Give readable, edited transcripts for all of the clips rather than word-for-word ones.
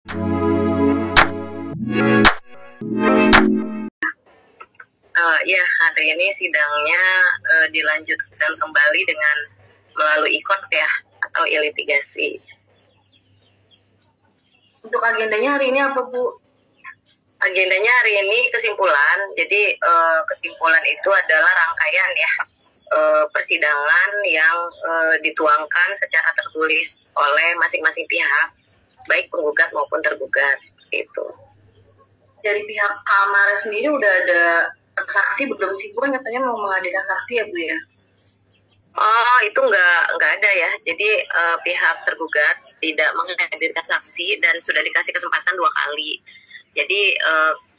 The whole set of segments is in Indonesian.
Ya, hari ini sidangnya dilanjutkan kembali dengan melalui ikot ya, atau e-litigasi. Untuk agendanya hari ini apa, Bu? Agendanya hari ini kesimpulan. Jadi kesimpulan itu adalah rangkaian ya persidangan yang dituangkan secara tertulis oleh masing-masing pihak, baik penggugat maupun tergugat, seperti itu. Dari pihak Kamara sendiri udah ada saksi belum sih, Bu? Katanya mau menghadirkan saksi ya, Bu ya? Oh, itu nggak ada ya. Jadi pihak tergugat tidak menghadirkan saksi dan sudah dikasih kesempatan 2 kali. Jadi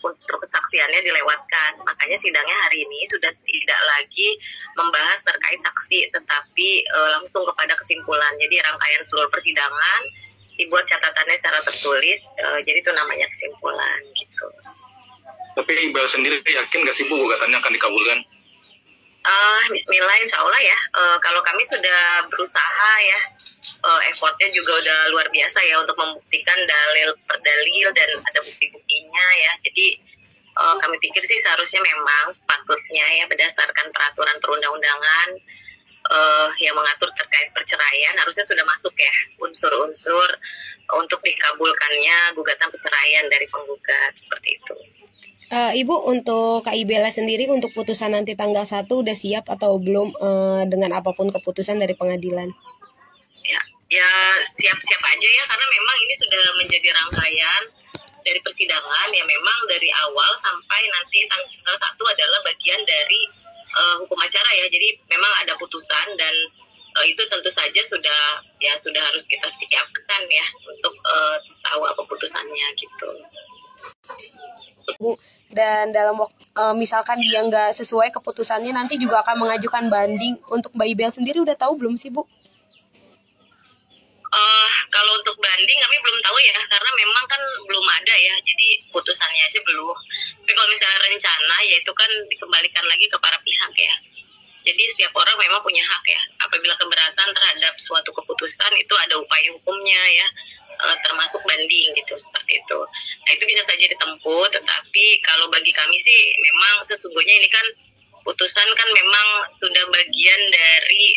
untuk kesaksiannya dilewatkan. Makanya sidangnya hari ini sudah tidak lagi membahas terkait saksi, tetapi langsung kepada kesimpulan. Jadi rangkaian seluruh persidangan dibuat catatannya secara tertulis. Jadi itu namanya kesimpulan gitu. Tapi Iqbal sendiri yakin nggak sih, Bu, gugatannya akan dikabulkan? Bismillah, insya Allah ya. Kalau kami sudah berusaha ya, effortnya juga udah luar biasa ya untuk membuktikan dalil per dalil dan ada bukti-buktinya ya. Jadi kami pikir sih seharusnya memang sepatutnya ya berdasarkan peraturan perundang-undangan yang mengatur terkait perceraian harusnya sudah masuk ya unsur-unsur untuk dikabulkannya gugatan perceraian dari penggugat, seperti itu. Ibu, untuk Kak Ibela sendiri untuk putusan nanti tanggal 1 udah siap atau belum dengan apapun keputusan dari pengadilan? Ya siap-siap aja ya, karena memang ini sudah menjadi rangkaian dari persidangan ya, memang dari awal sampai nanti tanggal 1 adalah bagian dari hukum acara ya. Jadi memang ada putusan dan itu tentu saja sudah harus kita siapkan ya untuk tahu apa putusannya gitu. Bu, dan dalam misalkan dia nggak sesuai keputusannya nanti juga akan mengajukan banding. Untuk Mbak Ibel sendiri udah tahu belum sih, Bu? Kalau untuk banding kami belum tahu ya, karena memang kan belum ada ya, jadi putusannya aja belum. Tapi kalau misalnya rencana ya itu kan dikembalikan lagi ke para pihak ya. Jadi setiap orang memang punya hak ya. Apabila keberatan terhadap suatu keputusan itu ada upaya hukumnya ya, termasuk banding gitu, seperti itu. Nah itu bisa saja ditempuh, tetapi kalau bagi kami sih memang sesungguhnya ini kan putusan kan memang sudah bagian dari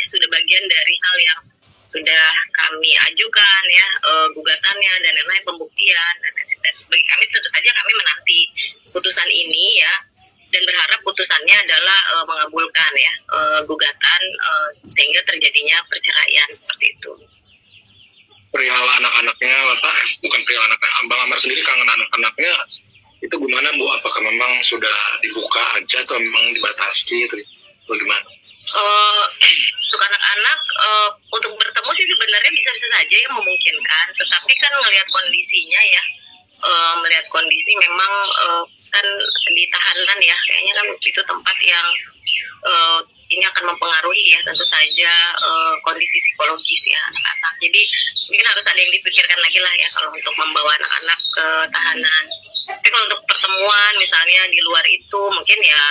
sudah bagian dari hal yang sudah kami ajukan ya, gugatannya dan lain-lain, pembuktian dan bagi kami tentu saja kami menanti putusan ini ya, dan berharap putusannya adalah mengabulkan ya gugatan sehingga terjadinya perceraian, seperti itu. Perihal anak-anaknya, bukan perihal anak-anak, Bang Amar sendiri kangen anak-anaknya, itu gimana, Bu? Apakah memang sudah dibuka aja atau memang dibatasi atau bagaimana? Untuk anak-anak untuk bertemu sih sebenarnya bisa-bisa saja yang memungkinkan, tetapi kan melihat kondisinya ya, melihat kondisi memang kan di tahanan ya, kayaknya kan itu tempat yang ini akan mempengaruhi ya tentu saja kondisi psikologis ya anak-anak. Jadi mungkin harus ada yang dipikirkan lagi lah ya kalau untuk membawa anak-anak ke tahanan. Tapi kalau untuk pertemuan misalnya di luar itu mungkin ya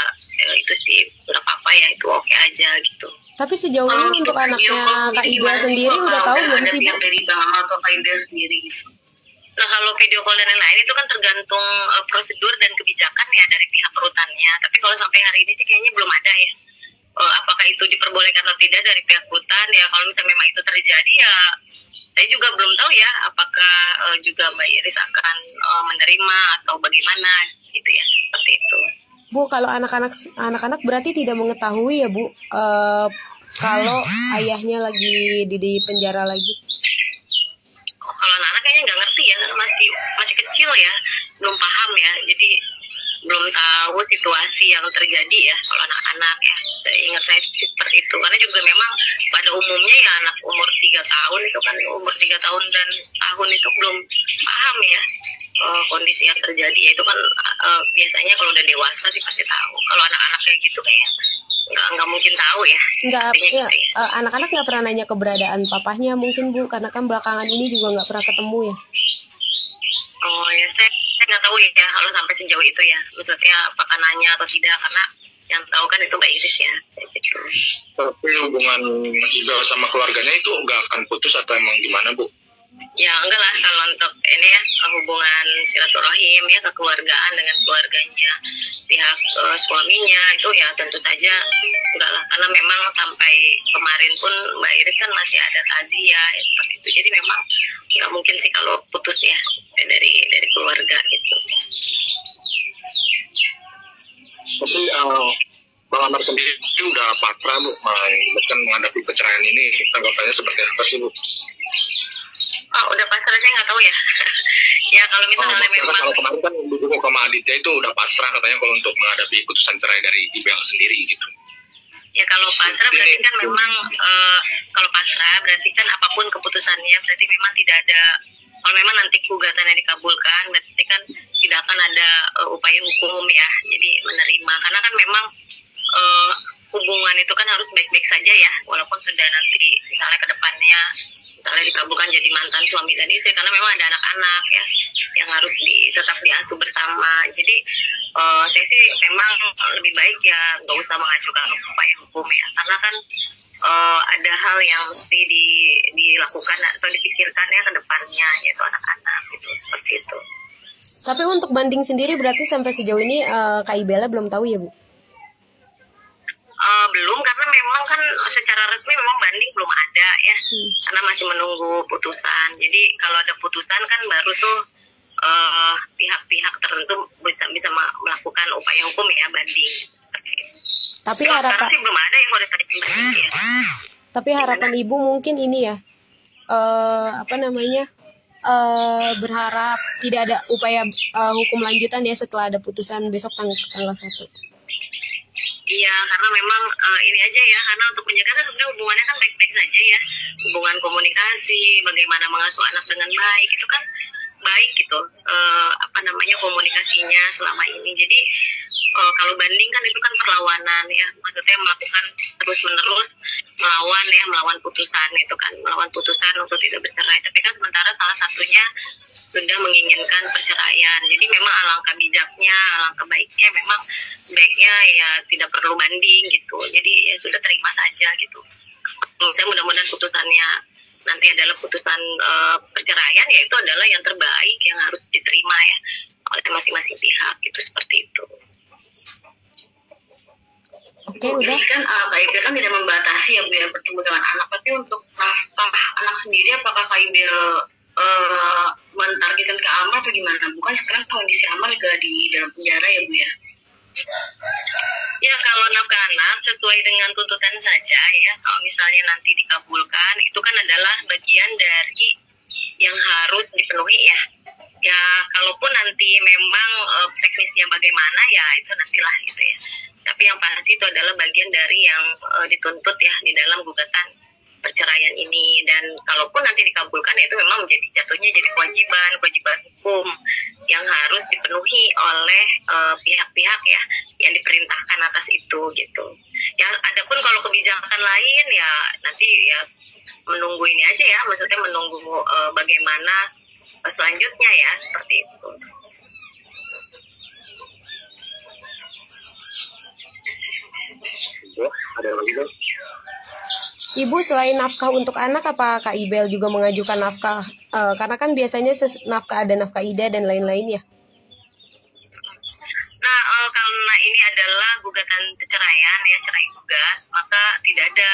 itu sih nggak apa-apa ya, itu oke aja gitu. Tapi sejauh ini untuk anaknya Kak Ibel sendiri udah tahu belum sih, Bu? Dari Bang Amal atau Kak Ibel sendiri gitu. Nah kalau video call dan lain-lain itu kan tergantung prosedur dan kebijakan ya dari pihak rutannya. Tapi kalau sampai hari ini sih kayaknya belum ada ya. Apakah itu diperbolehkan atau tidak dari pihak rutan ya, kalau misalnya memang itu terjadi ya saya juga belum tahu ya apakah juga Mbak Iris akan menerima atau bagaimana gitu ya, seperti itu. Bu, kalau anak-anak berarti tidak mengetahui ya, Bu, kalau ayahnya lagi di penjara lagi. Kalau anak-anak kayaknya nggak ngerti ya, masih kecil ya, belum paham ya, jadi belum tahu situasi yang terjadi ya kalau anak-anak ya. Saya ingat saya seperti itu, karena juga memang pada umumnya ya anak umur 3 tahun itu kan, umur 3 tahun dan tahun itu belum paham ya kondisi yang terjadi ya. Itu kan biasanya kalau udah dewasa sih pasti tahu. Kalau anak-anak kayak gitu kayaknya nggak mungkin tahu ya. Anak-anak nggak pernah nanya keberadaan papahnya mungkin, Bu, karena kan belakangan ini juga nggak pernah ketemu ya. Oh ya, saya nggak tahu ya kalau sampai sejauh itu ya, maksudnya apakah nanya atau tidak, karena yang tahu kan itu Mbak Iris ya gitu. Tapi hubungan Mas Ibel sama keluarganya itu nggak akan putus atau emang gimana, Bu? Ya enggak lah, kalau untuk ini ya hubungan silaturahim ya kekeluargaan dengan keluarganya pihak suaminya itu ya tentu saja enggak lah, karena memang sampai kemarin pun Mbak Iris kan masih ada takziah ya, seperti itu. Jadi memang nggak mungkin sih kalau putus ya dari keluarga gitu. Tapi Bang Amar sendiri udah pasrah Bu, kan menghadapi perceraian ini, tanggapannya seperti apa sih Bu? Udah pasrah saya nggak tahu ya. Ya kalau misalnya memang kalau kemarin kan didukung sama Aditya itu udah pasrah katanya kalau untuk menghadapi putusan cerai dari Ibel sendiri gitu. Ya kalau pasrah berarti kan memang kalau pasrah berarti kan apapun keputusannya berarti memang tidak ada, kalau memang nanti gugatannya dikabulkan berarti kan tidak akan ada upaya hukum ya, jadi menerima, karena kan memang hubungan itu kan harus baik-baik saja ya, walaupun sudah nanti misalnya ke depannya misalnya dikabulkan jadi mantan suami dan istri, karena memang ada anak-anak ya yang harus tetap diasuh bersama. Jadi saya sih memang lebih baik ya nggak usah mengajukan upaya hukum ya, karena kan ada hal yang mesti dilakukan atau dipikirkan ya ke depannya, yaitu anak-anak gitu, seperti itu. Tapi untuk banding sendiri berarti sampai sejauh ini Kak Ibela belum tahu ya Bu? Belum, karena memang kan secara resmi memang banding belum ada ya, karena masih menunggu putusan. Jadi kalau ada putusan kan baru tuh pihak-pihak tertentu bisa melakukan upaya hukum ya, banding. Tapi kalau harapan sekarang sih belum ada yang udah terjadi banding ya. Tapi harapan Ibu mungkin ini ya, berharap tidak ada upaya hukum lanjutan ya setelah ada putusan besok tanggal 1. Iya, karena memang ini aja ya, karena untuk menjaga kan sebenarnya hubungannya kan baik-baik saja ya, hubungan komunikasi, bagaimana mengasuh anak dengan baik itu kan baik gitu, komunikasinya selama ini. Jadi kalau banding kan itu kan perlawanan ya, maksudnya melakukan terus-menerus melawan putusan itu kan, melawan putusan untuk tidak bercerai. Tapi kan sementara salah satunya sudah menginginkan perceraian. Jadi memang alangkah bijaknya, alangkah baiknya memang sebaiknya ya tidak perlu banding gitu. Jadi ya sudah terima saja gitu. Saya mudah-mudahan putusannya nanti adalah putusan perceraian, ya itu adalah yang terbaik yang harus diterima ya oleh masing-masing pihak gitu, seperti itu. Oke, udah. Kan Kak Ibel kan tidak membatasi ya Bu ya bertemu dengan anak, tapi untuk nafkah anak sendiri apakah Kak Ibel mentargetkan ke Amar atau gimana? Bukan sekarang kondisi Amar juga di dalam penjara ya Bu ya? Ya kalau nafkah anak sesuai dengan tuntutan saja ya, kalau misalnya nanti dikabulkan itu kan adalah bagian dari yang harus dipenuhi ya. Ya kalaupun nanti memang teknisnya bagaimana ya itu nantilah gitu ya. Tapi yang pasti itu adalah bagian dari yang dituntut ya di dalam gugatan perceraian ini. Dan kalaupun nanti dikabulkan ya itu memang menjadi jatuhnya jadi kewajiban hukum yang harus dipenuhi oleh pihak-pihak ya yang diperintahkan atas itu gitu. Ya adapun kalau kebijakan lain ya nanti ya menunggu ini aja ya, maksudnya menunggu bagaimana selanjutnya ya, seperti itu. Ada lagi dong? Ibu selain nafkah untuk anak apa Kak Ibel juga mengajukan nafkah? Karena kan biasanya ada nafkah ida dan lain-lain ya. Nah karena ini adalah gugatan perceraian ya, cerai gugat, maka tidak ada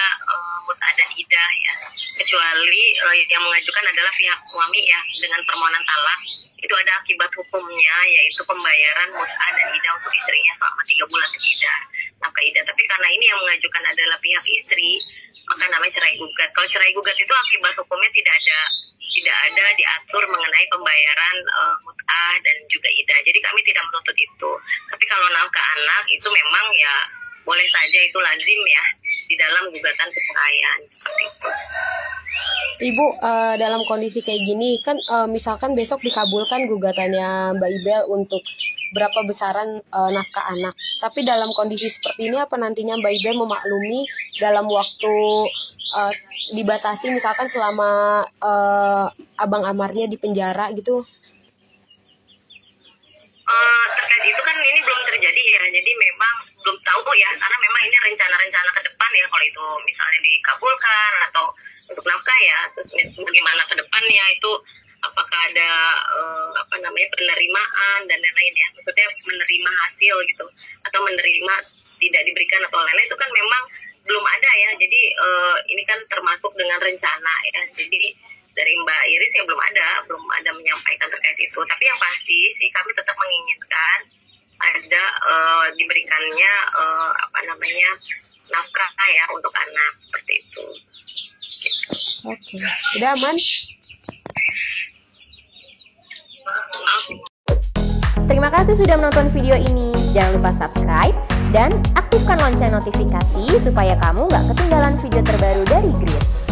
mut'ah dan idah ya, kecuali yang mengajukan adalah pihak suami ya dengan permohonan talak. Itu ada akibat hukumnya, yaitu pembayaran mut'ah dan idah untuk istrinya selama 3 bulan idah, nafkah idah. Tapi karena ini yang mengajukan adalah pihak istri, maka namanya cerai gugat. Kalau cerai gugat itu akibat hukumnya tidak ada diatur mengenai pembayaran mut'ah dan juga idah. Jadi kami tidak menuntut itu. Tapi kalau nafkah anak itu memang ya boleh saja, itu lazim ya di dalam gugatan perceraian, seperti itu. Ibu dalam kondisi kayak gini kan misalkan besok dikabulkan gugatannya Mbak Ibel untuk berapa besaran nafkah anak. Tapi dalam kondisi seperti ini apa nantinya Mbak Ibel memaklumi dalam waktu dibatasi misalkan selama Abang Amarnya di penjara gitu? Terkait itu kan ini belum terjadi ya, jadi memang belum tahu ya, karena memang ini rencana-rencana ke depan ya, kalau itu misalnya dikabulkan atau untuk nafkah ya, terus bagaimana ke depannya itu, apakah ada penerimaan dan lain-lain ya, maksudnya menerima hasil gitu atau menerima tidak diberikan atau lain-lain, itu kan memang belum ada ya. Jadi ini kan termasuk dengan rencana ya, jadi dari Mbak Iris ya belum ada menyampaikan terkait itu. Tapi yang pasti sih kami tetap menginginkan ada diberikannya nafkah ya untuk anak, seperti itu. Oke, udah aman. Terima kasih sudah menonton video ini. Jangan lupa subscribe dan aktifkan lonceng notifikasi supaya kamu nggak ketinggalan video terbaru dari Grid.